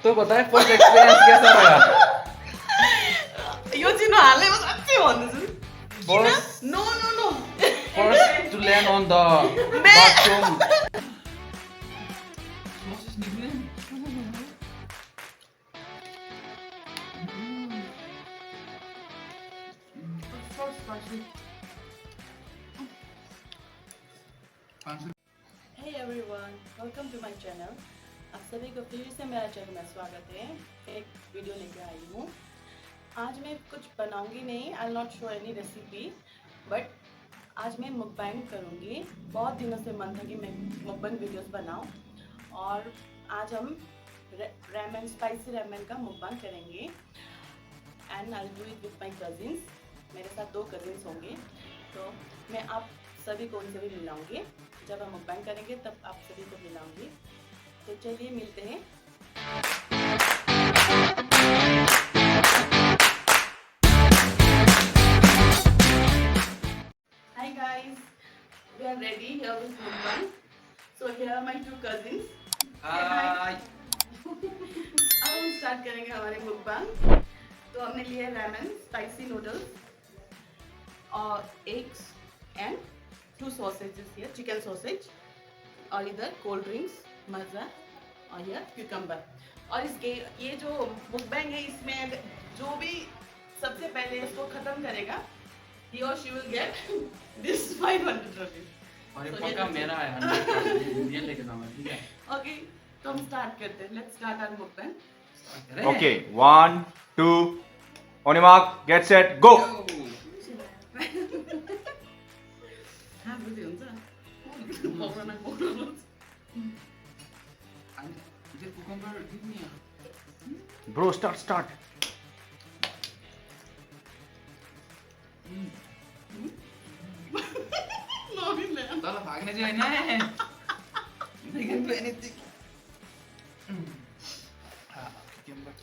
तो बताए first experience कैसा रहा? यो चाहिँ नहाल्ने म साँच्चै भन्दैछु किन First- no no no First to land on the bathroom. Hey everyone, welcome to my channel. आप सभी को फिर से मेरा चैनल में स्वागत है। एक वीडियो लेकर आई हूँ। आज मैं कुछ बनाऊंगी नहीं, I will not show any recipe, but आज मैं मुकबैंग करूँगी। बहुत दिनों से मन था कि मैं मुकबैंग वीडियोस बनाऊँ, और आज हम रामेन स्पाइसी रामेन का मुकबैंग करेंगे। And I will do it with my cousins. मेरे साथ 2 कजिन्स होंगे, तो मैं आप सभी को उनसे भी मिलाऊंगी। जब हम मुकबैंग करेंगे तब आप सभी को मिलाऊंगी। तो चलिए मिलते हैं। Hi guys, we are ready here with mukbang. So here are my 2 cousins. Hi. अब हम स्टार्ट करेंगे हमारे मुकबैंग। तो हमने लिए रामेन, स्पाइसी नूडल्स और eggs and 2 sausages here, chicken sausage, और इधर कोल्ड ड्रिंक्स, मज़ा, और ये क्यूकम्बर। और इसके ये जो मुकबैंग है, इसमें जो भी सबसे पहले इसको ख़त्म करेगा, he or she will get this 500 rupees. और ये पक्का मेरा है 100%. ये लेके जाऊंगा, ठीक है? ओके, तो हम स्टार्ट करते हैं। Let's start our mukbang. Okay, 1, 2, on your mark, get set, go! हाँ, बुझ्यो हुन्छ। पकाउन cucumber give me a. Bro, start. नमिल्ने। तल भाग्ने चाहिँ होइन है. They can do anything. Cucumber.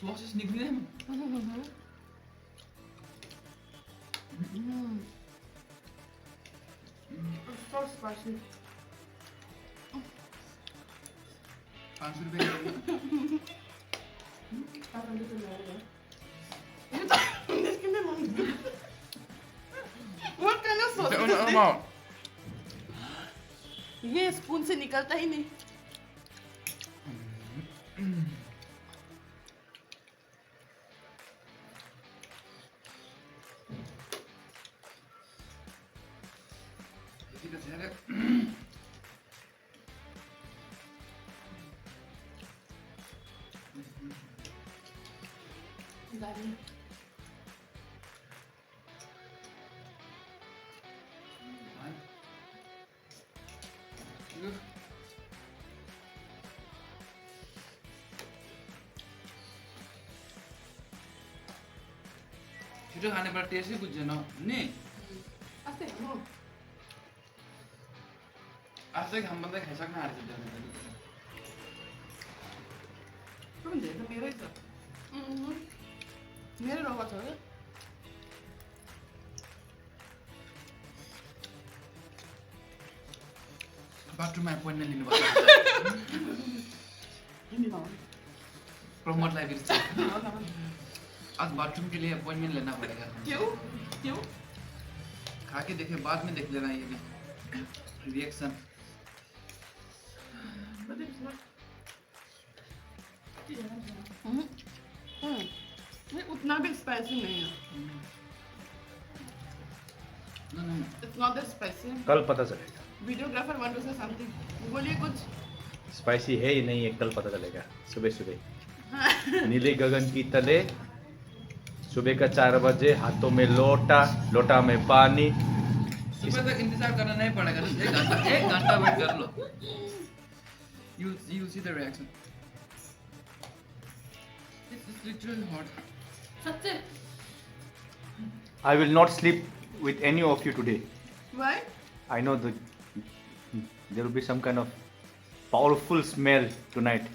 Sauces निक्लिँदैन. So spicy. 500 रुपैयाँ. What kind of sauce is this? ये स्पून से निकलता ही नहीं। ठीक है यार. छिटो खाने पर टेस्टै बुझ्दैन नि. अस्ते म आजै खाम भन्दै खाइसक्न आँटेछ त्यो. पनि धेरै त मेरै छ। मेरो रगत छ है। बाथरूममा एपोइन्टमेन्ट लिनुपर्छ. प्रमोटलाई फिर से आज बाथरूम के लिए अपॉइंटमेंट लेना पड़ेगा. क्यों? क्यों? खा के देखे बाद में देख लेना ये भी रिएक्शन. ये उतना भी स्पाइसी नहीं है। No. It's not that spicy. कल पता चलेगा Videographer want to say something. बोलिए कुछ। स्पाइसी है या नहीं है, कल पता चलेगा. सुबह नीले गगन की तले सुबह का 4 बजे, हाथों में लोटा में पानी. सुबह तक इंतजार करना नहीं पड़ेगा. 1 घंटा वेट कर लो. You see the reaction. It's literally hot. सच्चे? I will not sleep with any of you today. Why? I know there will be some kind of powerful smell tonight.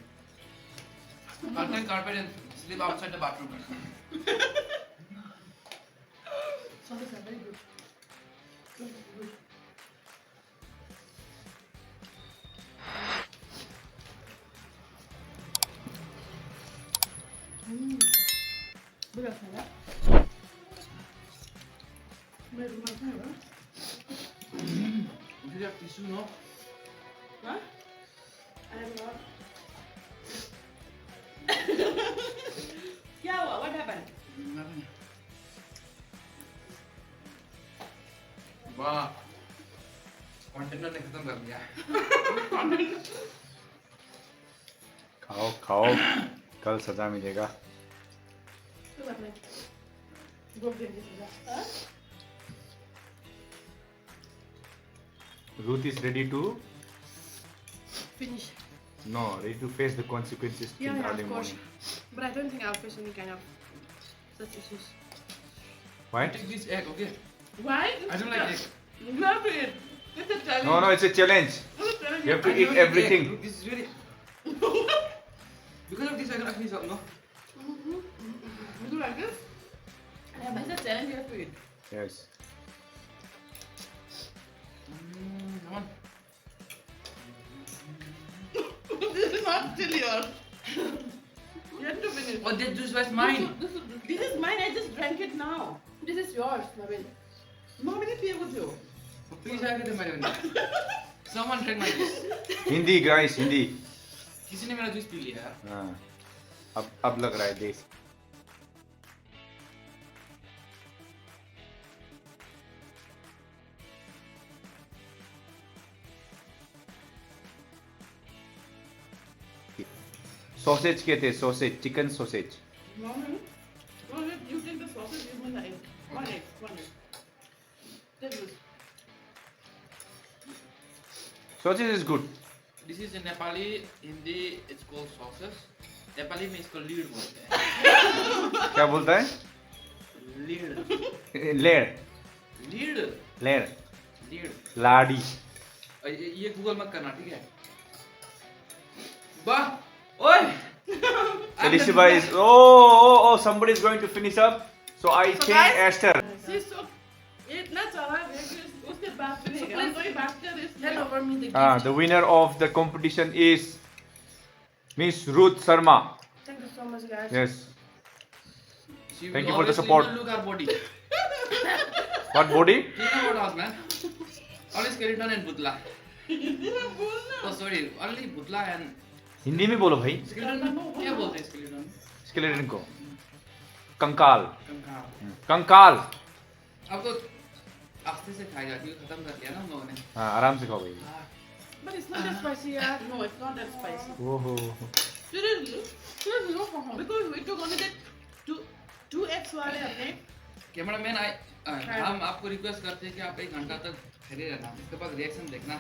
Content carpet and sleep outside the bathroom. Sauces are very good. Good, good. Good afternoon. मेरे रुमाल कहाँ है? Do you have tissue, no? Huh? I have not. क्या हुआ? What happened? Nothing. वाह container ने खत्म कर दिया खाओ खाओ, कल सजा मिलेगा। कोई बात नहीं। गोल देंगे सजा। हाँ? Ruth is ready to Finish. ready to face the consequences in Yeah, early of course. morning. But I don't think I'll face any kind of such issues. Why? take this egg okay Why? I don't like egg Love it. It's a challenge. No, it's a challenge. It's a challenge. You have to I eat don't like everything. egg. Look, this is really because of this I cannot finish up no You do like this? Yeah, but it's a challenge you have to eat. Yes. come on This is not still yours. You have to finish. oh that juice was mine This is mine. I just drank it now. This is yours, Navin. Mommy ne piya with you. please I get my someone drink my juice Hindi guys, Hindi. किसी ने मेरा juice P लिया यार हाँ, अब लग रहा है देश। सॉसेज कहते हैं, sausage, chicken sausage. Mommy, you take the sausage, give me the egg. One egg, one egg. Take this. Sausage is good. this is in Nepali Hindi it's called sauces Nepali में इसको lead बोलते हैं क्या बोलता है? Lead लेड़, lead लेड़, lead लाड़ी। ये Google मत करना ठीक है वाह ओए Alicia is oh somebody is going to finish up, so I So think guys- Esther. See, so ये इतना चला है कि उसके बाद फिर हम कोई बात कर इस hand over me the Ah, gift. the winner of the competition is Miss Ruth Sharma. Thank you so much, guys. Yes. She Thank will you for the always support. Look our body What body? you know what else man only skeleton and butla oh sorry only butla and Hindi में बोलो भाई। skeleton क्या बोलते हैं skeleton skeleton को कंकाल, कंकाल कंकाल। अब तो आस्ते से खाएगा क्योंकि खत्म कर दिया ना हम लोगों ने हाँ, आराम से खाओ भाई। But it's not that spicy, yeah. No, it's not that spicy. ओहो, Seriously, seriously, no problem. Because we took only that two eggs वाले अपने. कैमरा मैन हम आपको रिक्वेस्ट करते हैं कि आप 1 घंटा तक खड़े रहना इसके बाद रिएक्शन देखना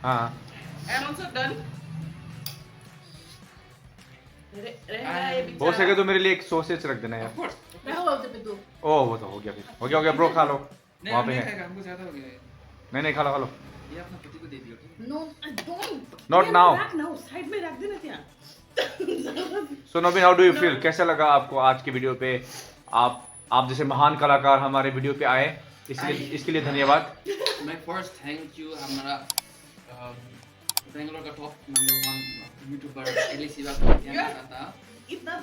हाँ। And also done. हो सके तो मेरे लिए एक सॉसेज रख देना ऑफ यार। कोर्स मैं हुआ उधर पे दो. ओह वो तो हो गया फिर, हो गया ब्रो, खा लो। नहीं वहाँ हम पे नहीं है। खाएगा हमको ज्यादा हो गया है। नहीं खा लो, खा लो। ये अपना पति को दे दियो ठीक है? No, I don't. Not ये now. रख ना, साइड में रख देना क्या? सो नवीन, हाउ डू यू फील? कैसा लगा आपको आज की वीडियो पे? आप जैसे महान कलाकार हमारे वीडियो पे आए, इसके लिए धन्यवाद। मैं फर्स्ट थैंक यू हमारा बेंगलोर का टॉप नंबर 1 यूट्यूबर एलिसिया को दिया था इतना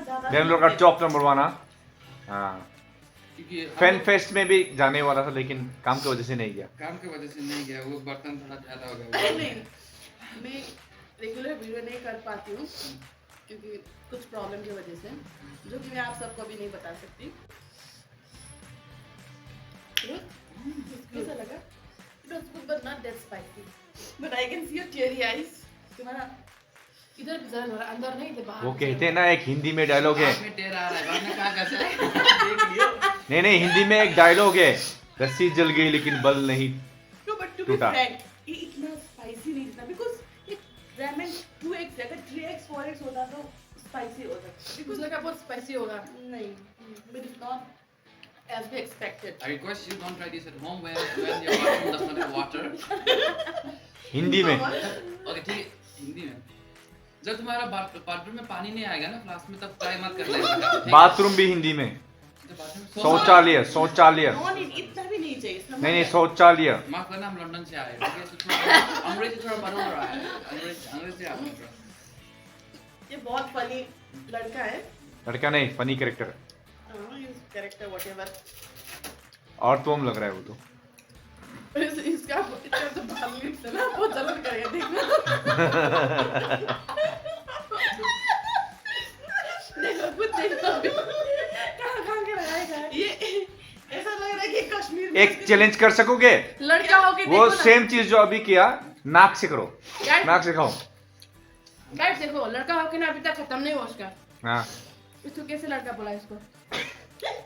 ज्यादा. बेंगलोर का टॉप नंबर 1। हाँ, क्योंकि फैन फेस्ट में भी जाने वाला था लेकिन काम की वजह से नहीं गया। काम की वजह से नहीं गया, वो बर्तन थोड़ा ज्यादा हो गया। नहीं, मैं रेगुलर वीडियो नहीं कर पाती हूँ क्योंकि कुछ प्रॉब्लम की वजह से, जो कि मैं आप सबको भी नहीं बता सकती. कैसा लगा? It was good but not that spicy. But I can see your teary eyes. तुम्हारा इधर जरा अंदर नहीं, इधर बाहर. वो कहते हैं ना, एक हिंदी में डायलॉग है। आँख में टेढ़ा आ रहा है, वरना कहाँ कैसे देख लियो। नहीं, हिंदी में एक डायलॉग है, रस्सी जल गई लेकिन बल नहीं। No, but to be टूटा। frank, ये इतना spicy नहीं था because एक ramen 2x अगर 3x 4x होता तो spicy होता. Because लगा बहुत spicy होगा. नहीं, but it's not. as we expected. I request you don't try this at home when your bathroom does not have water. Hindi में ओके ठीक है, हिंदी में। जब तुम्हारा बाथरूम में पानी नहीं आएगा ना फ्लास्क में, तब ट्राई मत करना। बाथरूम भी हिंदी में, शौचालय शौचालय। इतना भी नहीं चाहिए। नहीं नहीं, शौचालय। माफ करना, हम लंदन से आए हैं, अंग्रेजी थोड़ा बड़ा हो रहा है, अंग्रेजी आप बोल रहे हो। ये बहुत फनी लड़का है। लड़का नहीं, फनी कैरेक्टर। Character whatever. और तुम लग रहा है वो तो। इसका तो बाल लिप्स है ना, वो जलन करेगा देखना। देखो कुछ देखो कहाँ के लगाएगा ये। ऐसा लग रहा है कि कश्मीर में एक चैलेंज कर सकोगे? लड़का होके वो सेम चीज जो अभी किया, नाक से करो, नाक से खाओ। गाइस देखो, लड़का होके ना अभी तक खत्म नहीं हुआ उसका। हाँ, इसको कैसे लड़का बोला इसको?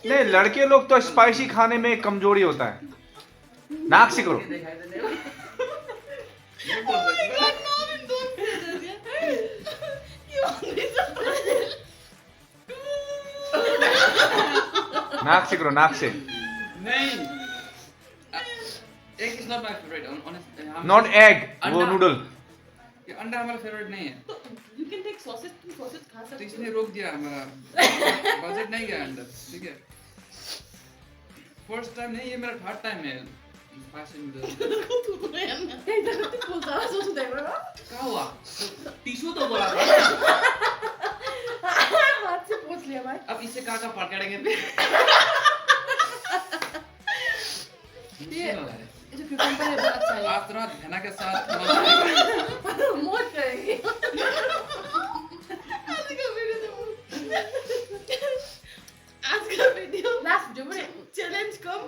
नहीं, लड़के लोग तो स्पाइसी खाने में कमजोरी होता है। नाक से करो। नाक से करो, नाक से। नहीं, egg is not my favourite honestly. Not egg, वो नूडल। ये अंडा हमारा फेवरेट नहीं है। यू कैन टेक सॉसेज, तुम सॉसेज खा सकते तो हो। इसने रोक दिया हमारा बजट नहीं गया अंदर, ठीक है। फर्स्ट टाइम नहीं, ये मेरा थर्ड टाइम है स्पाइसी नूडल। क्या हुआ? टिश्यू तो बोला था। हाथ से पोंछ लिया भाई। अब इसे कहाँ पकड़ेंगे? ये जो क्यूकम्बर है बहुत अच्छा है। आज रात खाना के साथ खाना खाएंगे। मौज करेंगे। आज का वीडियो लास्ट जो चैलेंज कम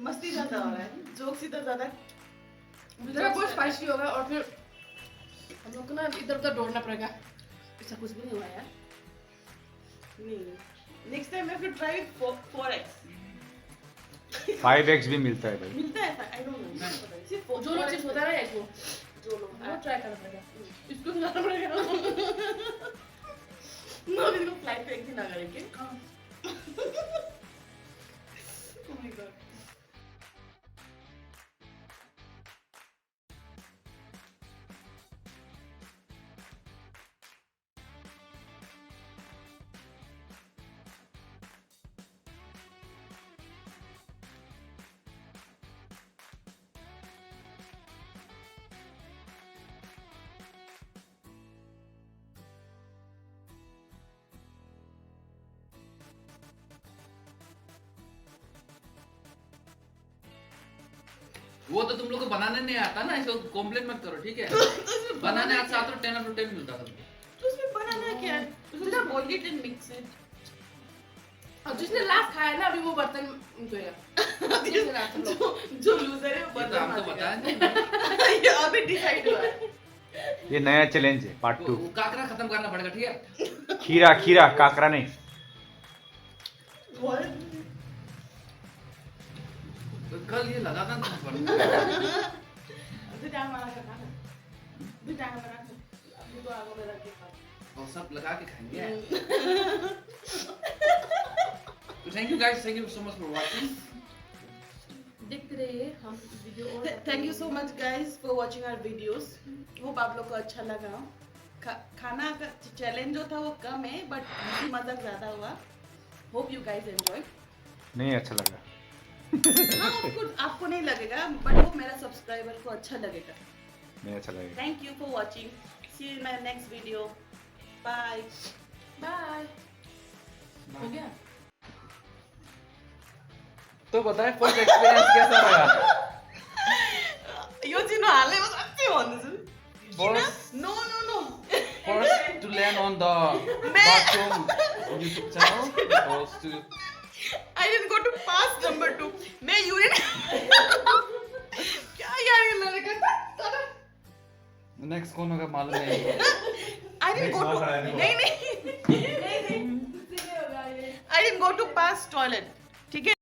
मस्ती ज्यादा हो रहा है, जोक्स इधर ज्यादा। जरा बहुत स्पाइसी होगा और फिर हम लोग को ना इधर उधर दौड़ना पड़ेगा। ऐसा कुछ भी नहीं हुआ यार। नहीं, नेक्स्ट टाइम मैं फिर ट्राई 4x 5x भी मिलता है भाई। मिलता है। आई डोंट नो, जो लोग चीज होता है ना इसको, जो लोग वो ट्राई करना पड़ेगा। इसको खिलाना पड़ेगा। नो, इसको फ्लाइट पे एक दिन आ करेंगे। Oh my God. वो तो तुम लोग को बनाने नहीं आता ना, इसको कंप्लेंट मत करो, ठीक है। बनाने आता तो 10 out of 10 मिलता था। तो उसमें बनाना क्या है? उसमें ना बोल इट एंड मिक्स इट। और जिसने लास्ट खाया ना, अभी वो बर्तन धोएगा। जो लूजर है वो बर्तन हमको बताया नहीं। ये अभी डिसाइड हुआ है। ये नया चैलेंज है, पार्ट 2। काकरा खत्म करना पड़ेगा, ठीक है। खीरा, खीरा, काकरा नहीं। कल ये लगा था ना पर और सब लगा के खाएंगे। तो thank you guys, thank you so much for watching. देखते रहिए हम video. Thank you so much guys for watching our videos. Hope आप लोग को अच्छा लगा। खाना का चैलेंज जो था वो कम है, बट मजा ज्यादा हुआ। Hope you guys enjoy. नहीं अच्छा लगा। हाँ, आपको नहीं लगेगा, बट वो मेरा सब्सक्राइबर को अच्छा लगेगा। नहीं अच्छा लगेगा। Thank you for watching. See you in my next video. Bye bye. हो गया? तो बताएं फर्स्ट एक्सपीरियंस कैसा रहा? यो जिन हाले बस अच्छे भन्दैछु। First, no no no. first to land on the bathroom YouTube channel was to I didn't go to pass number 2. मैं यूरिन क्या यार ये लड़का था। नेक्स्ट कौन होगा मालूम नहीं। I didn't go to नहीं नहीं I didn't go to pass toilet. ठीक है।